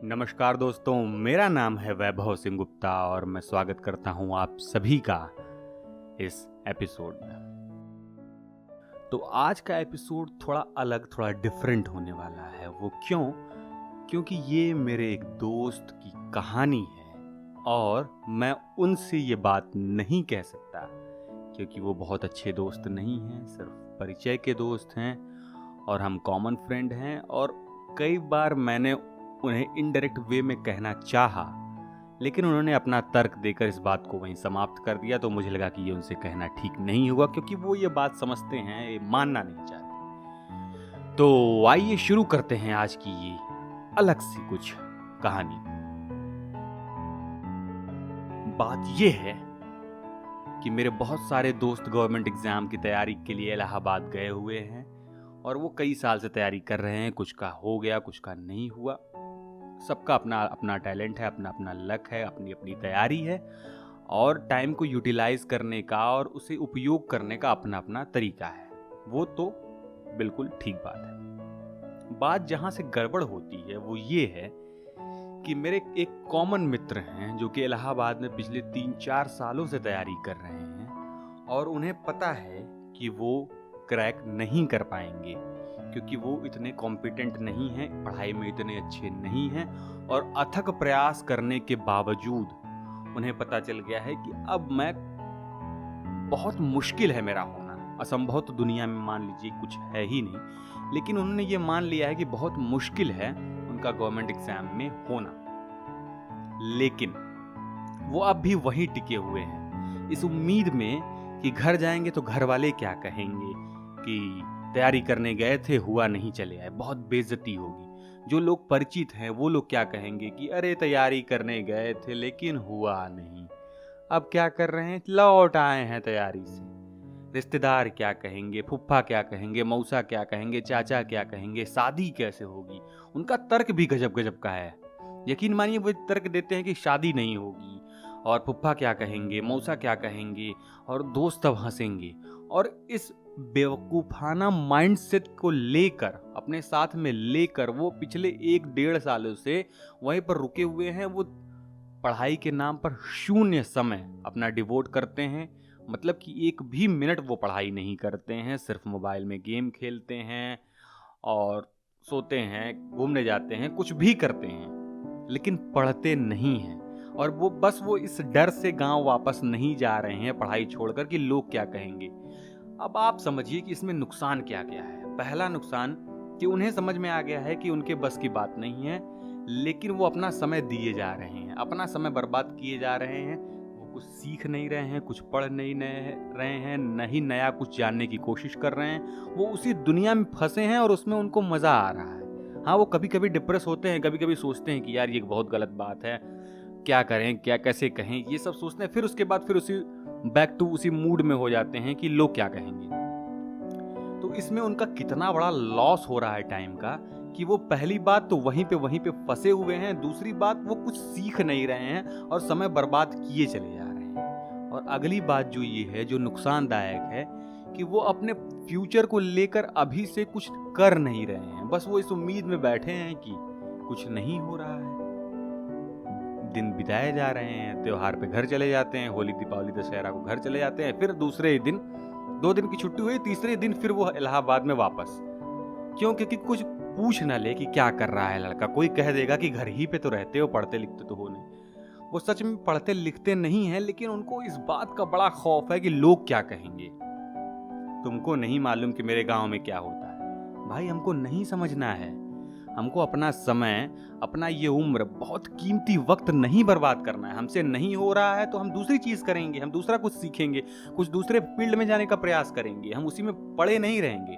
नमस्कार दोस्तों, मेरा नाम है वैभव सिंह गुप्ता और मैं स्वागत करता हूं आप सभी का इस एपिसोड में। तो आज का एपिसोड थोड़ा अलग, थोड़ा डिफरेंट होने वाला है। वो क्यों? क्योंकि ये मेरे एक दोस्त की कहानी है और मैं उनसे ये बात नहीं कह सकता क्योंकि वो बहुत अच्छे दोस्त नहीं हैं, सिर्फ परिचय के दोस्त हैं और हम कॉमन फ्रेंड हैं। और कई बार मैंने उन्हें इनडायरेक्ट वे में कहना चाहा, लेकिन उन्होंने अपना तर्क देकर इस बात को वहीं समाप्त कर दिया। तो मुझे लगा कि ये उनसे कहना ठीक नहीं होगा क्योंकि वो ये बात समझते हैं, ये मानना नहीं चाहते। तो आइए शुरू करते हैं आज की ये अलग सी कुछ कहानी। बात ये है कि मेरे बहुत सारे दोस्त गवर्नमेंट एग्जाम की तैयारी के लिए इलाहाबाद गए हुए हैं और वो कई साल से तैयारी कर रहे हैं। कुछ का हो गया, कुछ का नहीं हुआ। सबका अपना अपना टैलेंट है, अपना अपना लक है, अपनी अपनी तैयारी है और टाइम को यूटिलाइज करने का और उसे उपयोग करने का अपना अपना तरीका है। वो तो बिल्कुल ठीक बात है। बात जहां से गड़बड़ होती है वो ये है कि मेरे एक कॉमन मित्र हैं जो कि इलाहाबाद में पिछले 3-4 सालों से तैयारी कर रहे हैं और उन्हें पता है कि वो क्रैक नहीं कर पाएंगे क्योंकि वो इतने कॉम्पिटेंट नहीं हैं, पढ़ाई में इतने अच्छे नहीं हैं और अथक प्रयास करने के बावजूद उन्हें पता चल गया है कि अब मैं बहुत मुश्किल है मेरा होना। असंभव तो दुनिया में मान लीजिए कुछ है ही नहीं, लेकिन उन्होंने ये मान लिया है कि बहुत मुश्किल है उनका गवर्नमेंट एग्जाम में होना। लेकिन वो अब भी वहीं टिके हुए हैं इस उम्मीद में कि घर जाएंगे तो घर वाले क्या कहेंगे कि तैयारी करने गए थे, हुआ नहीं, चले आए, बहुत बेइज्जती होगी। जो लोग परिचित हैं वो लोग क्या कहेंगे कि अरे तैयारी करने गए थे लेकिन हुआ नहीं, अब क्या कर रहे हैं, लौट आए हैं तैयारी से। रिश्तेदार क्या कहेंगे, फुफ्फा क्या कहेंगे, मौसा क्या कहेंगे, चाचा क्या कहेंगे, शादी कैसे होगी। उनका तर्क भी गजब गजब का है। यकीन मानिए वो तर्क देते हैं कि शादी नहीं होगी और फुफ्फा क्या कहेंगे, मौसा क्या कहेंगे और दोस्त अब हंसेंगे। और इस बेवकूफाना माइंडसेट को लेकर, अपने साथ में लेकर, वो पिछले 1-1.5 सालों से वहीं पर रुके हुए हैं। वो पढ़ाई के नाम पर शून्य समय अपना डिवोट करते हैं, मतलब कि एक भी मिनट वो पढ़ाई नहीं करते हैं, सिर्फ मोबाइल में गेम खेलते हैं और सोते हैं, घूमने जाते हैं, कुछ भी करते हैं, लेकिन पढ़ते नहीं हैं। और वो इस डर से गांव वापस नहीं जा रहे हैं पढ़ाई छोड़कर कि लोग क्या कहेंगे। अब आप समझिए कि इसमें नुकसान क्या क्या है। पहला नुकसान कि उन्हें समझ में आ गया है कि उनके बस की बात नहीं है, लेकिन वो अपना समय दिए जा रहे हैं, अपना समय बर्बाद किए जा रहे हैं। वो कुछ सीख नहीं रहे हैं, कुछ पढ़ नहीं रहे हैं, नहीं नया कुछ जानने की कोशिश कर रहे हैं। वो उसी दुनिया में फंसे हैं और उसमें उनको मजा आ रहा है। हाँ, वो कभी कभी डिप्रेस होते हैं, कभी कभी सोचते हैं कि यार ये बहुत गलत बात है, क्या करें, क्या कैसे कहें, ये सब सोचते हैं। फिर उसके बाद फिर उसी बैक टू उसी मूड में हो जाते हैं कि लोग क्या कहेंगे। तो इसमें उनका कितना बड़ा लॉस हो रहा है टाइम का कि वो पहली बात तो वहीं पे फंसे हुए हैं, दूसरी बात वो कुछ सीख नहीं रहे हैं और समय बर्बाद किए चले जा रहे हैं। और अगली बात जो ये है, जो नुकसानदायक है, कि वो अपने फ्यूचर को लेकर अभी से कुछ कर नहीं रहे हैं। बस वो इस उम्मीद में बैठे हैं कि कुछ नहीं हो रहा है। दिन बिताए जा रहे हैं, त्योहार पे घर चले जाते हैं, होली, दीपावली, दशहरा को घर चले जाते हैं, फिर दूसरे दिन 2 दिन की छुट्टी हुई, तीसरे दिन फिर वो इलाहाबाद में वापस। क्यों? क्योंकि कुछ पूछ ना ले कि क्या कर रहा है लड़का। कोई कह देगा कि घर ही पे तो रहते हो, पढ़ते लिखते तो हो नहीं। वो सच में पढ़ते लिखते नहीं है, लेकिन उनको इस बात का बड़ा खौफ है कि लोग क्या कहेंगे। तुमको नहीं मालूम कि मेरे गांव में क्या होता है। भाई, हमको नहीं समझना है। हमको अपना समय, अपना ये उम्र, बहुत कीमती वक्त नहीं बर्बाद करना है। हमसे नहीं हो रहा है तो हम दूसरी चीज करेंगे, हम दूसरा कुछ सीखेंगे, कुछ दूसरे फील्ड में जाने का प्रयास करेंगे, हम उसी में पड़े नहीं रहेंगे।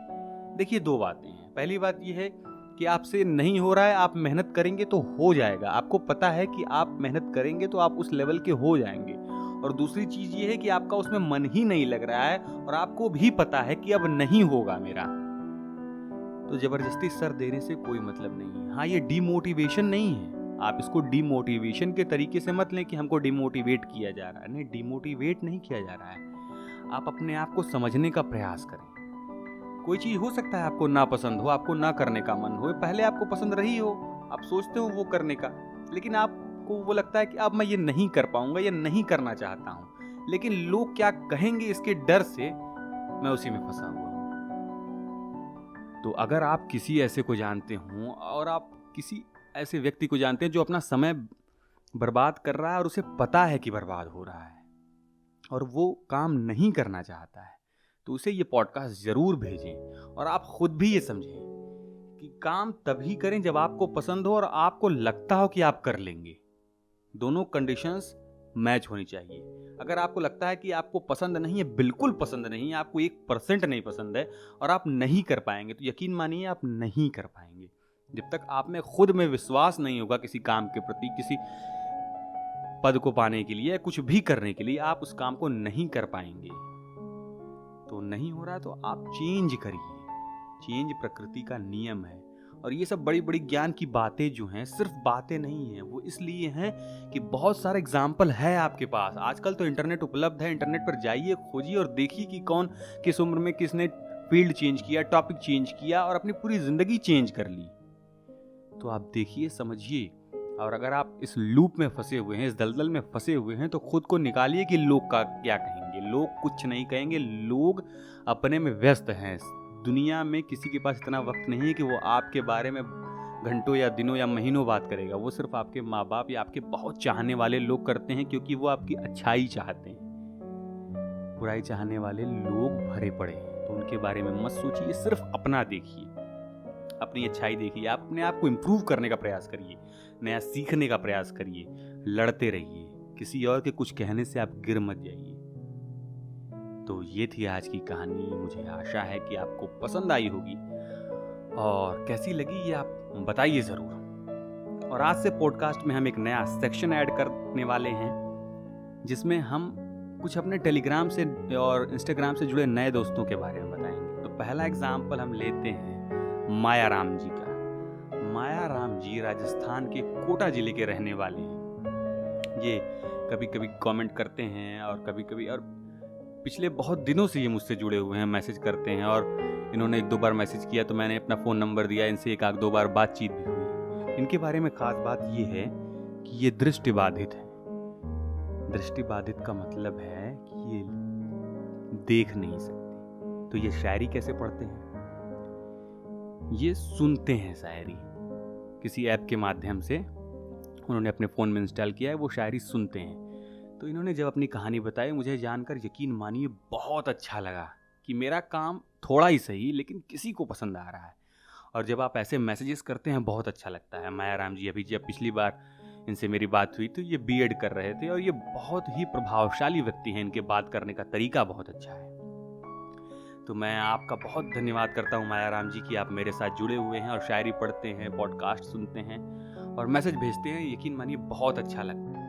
देखिए, 2 बातें हैं। पहली बात ये है कि आपसे नहीं हो रहा है, आप मेहनत करेंगे तो हो जाएगा। आपको पता है कि आप मेहनत करेंगे तो आप उस लेवल के हो जाएंगे। और दूसरी चीज ये है कि आपका उसमें मन ही नहीं लग रहा है और आपको भी पता है कि अब नहीं होगा मेरा, तो जबरदस्ती सर देने से कोई मतलब नहीं है। हाँ, ये डीमोटिवेशन नहीं है। आप इसको डीमोटिवेशन के तरीके से मत लें कि हमको डीमोटिवेट किया जा रहा है। नहीं, डीमोटिवेट नहीं किया जा रहा है। आप अपने आप को समझने का प्रयास करें। कोई चीज़ हो सकता है आपको ना पसंद हो, आपको ना करने का मन हो, पहले आपको पसंद रही हो, आप सोचते हो वो करने का, लेकिन आपको वो लगता है कि अब मैं ये नहीं कर पाऊंगा या नहीं करना चाहता हूँ, लेकिन लोग क्या कहेंगे इसके डर से मैं उसी में फंसा हुआ हूँ। तो अगर आप किसी ऐसे को जानते हो और आप किसी ऐसे व्यक्ति को जानते हैं जो अपना समय बर्बाद कर रहा है और उसे पता है कि बर्बाद हो रहा है और वो काम नहीं करना चाहता है, तो उसे ये पॉडकास्ट ज़रूर भेजें और आप खुद भी ये समझें कि काम तभी करें जब आपको पसंद हो और आपको लगता हो कि आप कर लेंगे। दोनों कंडीशंस मैच होनी चाहिए। अगर आपको लगता है कि आपको पसंद नहीं है, बिल्कुल पसंद नहीं है, आपको 1% नहीं पसंद है और आप नहीं कर पाएंगे, तो यकीन मानिए आप नहीं कर पाएंगे। जब तक आप में खुद में विश्वास नहीं होगा किसी काम के प्रति, किसी पद को पाने के लिए, कुछ भी करने के लिए, आप उस काम को नहीं कर पाएंगे। तो नहीं हो रहा तो आप चेंज करिए। चेंज प्रकृति का नियम है। और ये सब बड़ी बड़ी ज्ञान की बातें जो हैं सिर्फ बातें नहीं हैं, वो इसलिए हैं कि बहुत सारे एग्जाम्पल है आपके पास। आजकल तो इंटरनेट उपलब्ध है, इंटरनेट पर जाइए, खोजिए और देखिए कि कौन किस उम्र में किसने फील्ड चेंज किया, टॉपिक चेंज किया और अपनी पूरी जिंदगी चेंज कर ली। तो आप देखिए, समझिए, और अगर आप इस लूप में फंसे हुए हैं, इस दलदल में फंसे हुए हैं, तो खुद को निकालिए कि लोग का क्या कहेंगे। लोग कुछ नहीं कहेंगे, लोग अपने में व्यस्त हैं। दुनिया में किसी के पास इतना वक्त नहीं है कि वो आपके बारे में घंटों या दिनों या महीनों बात करेगा। वो सिर्फ आपके माँ बाप या आपके बहुत चाहने वाले लोग करते हैं, क्योंकि वो आपकी अच्छाई चाहते हैं। बुराई चाहने वाले लोग भरे पड़े हैं, तो उनके बारे में मत सोचिए, सिर्फ अपना देखिए, अपनी अच्छाई देखिए, आप अपने आप को इम्प्रूव करने का प्रयास करिए, नया सीखने का प्रयास करिए, लड़ते रहिए। किसी और के कुछ कहने से आप गिर मत जाइए। तो ये थी आज की कहानी। मुझे आशा है कि आपको पसंद आई होगी, और कैसी लगी ये आप बताइए ज़रूर। और आज से पॉडकास्ट में हम एक नया सेक्शन ऐड करने वाले हैं, जिसमें हम कुछ अपने टेलीग्राम से और इंस्टाग्राम से जुड़े नए दोस्तों के बारे में बताएंगे। तो पहला एग्जाम्पल हम लेते हैं माया राम जी का। माया राम जी राजस्थान के कोटा जिले के रहने वाले हैं। ये कभी कभी कमेंट करते हैं और कभी कभी, और पिछले बहुत दिनों से ये मुझसे जुड़े हुए हैं, मैसेज करते हैं, और इन्होंने 1-2 बार मैसेज किया तो मैंने अपना फ़ोन नंबर दिया, इनसे 1-2 बार बातचीत भी हुई। इनके बारे में ख़ास बात ये है कि ये दृष्टिबाधित है। दृष्टिबाधित का मतलब है कि ये देख नहीं सकते। तो ये शायरी कैसे पढ़ते हैं? ये सुनते हैं शायरी, किसी ऐप के माध्यम से उन्होंने अपने फ़ोन में इंस्टॉल किया है, वो शायरी सुनते हैं। तो इन्होंने जब अपनी कहानी बताई, मुझे जानकर यकीन मानिए बहुत अच्छा लगा कि मेरा काम थोड़ा ही सही लेकिन किसी को पसंद आ रहा है। और जब आप ऐसे मैसेजेस करते हैं बहुत अच्छा लगता है। माया राम जी, अभी जब पिछली बार इनसे मेरी बात हुई तो ये बीएड कर रहे थे और ये बहुत ही प्रभावशाली व्यक्ति हैं, इनके बात करने का तरीका बहुत अच्छा है। तो मैं आपका बहुत धन्यवाद करता हूँ माया राम जी कि आप मेरे साथ जुड़े हुए हैं और शायरी पढ़ते हैं, पॉडकास्ट सुनते हैं और मैसेज भेजते हैं। यकीन मानिए बहुत अच्छा लगता है।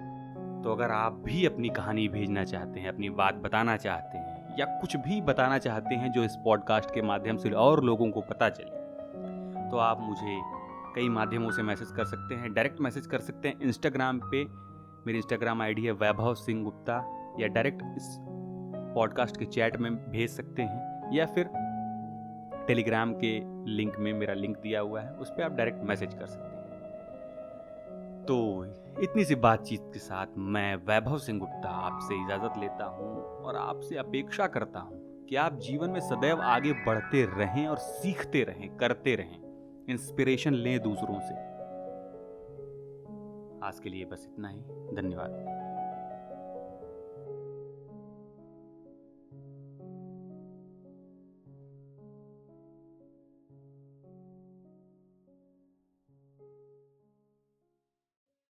तो अगर आप भी अपनी कहानी भेजना चाहते हैं, अपनी बात बताना चाहते हैं, या कुछ भी बताना चाहते हैं जो इस पॉडकास्ट के माध्यम से और लोगों को पता चले, तो आप मुझे कई माध्यमों से मैसेज कर सकते हैं। डायरेक्ट मैसेज कर सकते हैं इंस्टाग्राम पे, मेरी इंस्टाग्राम आईडी है वैभव सिंह गुप्ता, या डायरेक्ट इस पॉडकास्ट के चैट में भेज सकते हैं, या फिर टेलीग्राम के लिंक में मेरा लिंक दिया हुआ है, उस पर आप डायरेक्ट मैसेज कर सकते हैं। तो इतनी सी बातचीत के साथ मैं वैभव सिंह गुप्ता आपसे इजाज़त लेता हूँ और आपसे अपेक्षा करता हूँ कि आप जीवन में सदैव आगे बढ़ते रहें और सीखते रहें, करते रहें, इंस्पिरेशन लें दूसरों से। आज के लिए बस इतना ही। धन्यवाद।